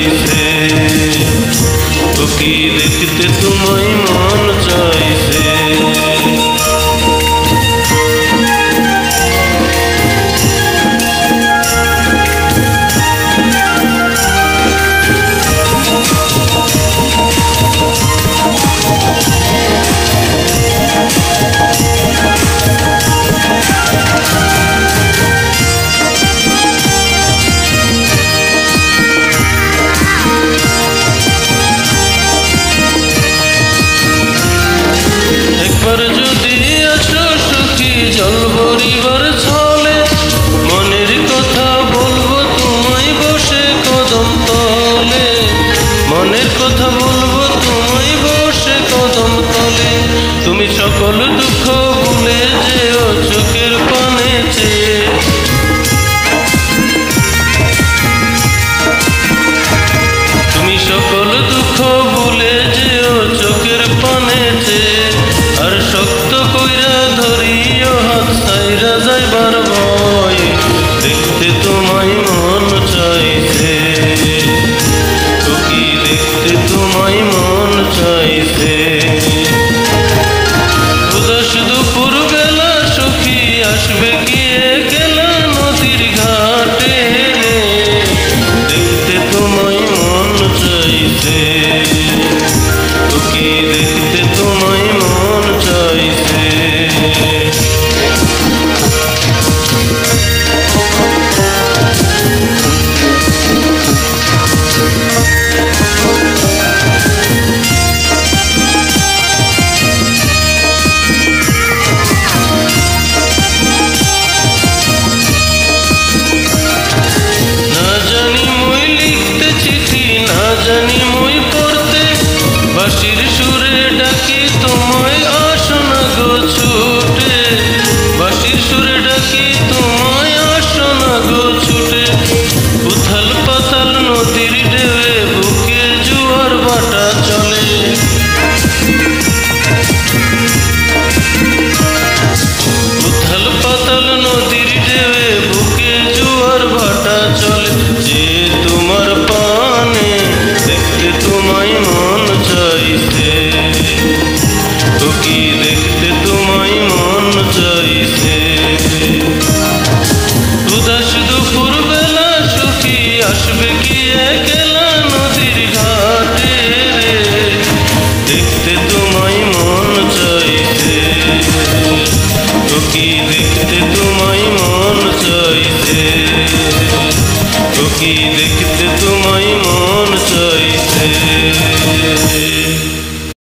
চাইছে, কি দেখতে তোমায় মন চাইছে। যদি আসো সুখী জল ভরিবার ছলে, মনের কথা বলবো তোমায় বসে কদম তলে, মনের কথা বলবো তোমায় বসে কদম তলে। তুমি সকল দুঃখ ভুলে যেও চোখের পানে চেয়ে, তুমি সকল দুঃখ ভুলে যেও চোখের পানে চেয়ে। আর শক্ত কইরা ধরিও হাত ছাইরা যাইবার ভয়, দেখতে তোমায় মন চাইছে, কি দেখতে তোমায় মন চাইছে। উদাস দুপুর বেলা সখী আসবে গিয়ে গেলা নদীর ঘাটে, দেখতে তোমায় মন চাইছে, কি দেখতে তোমায় মন চাইছে। না জানি মই লিখতে চিঠি, না জানি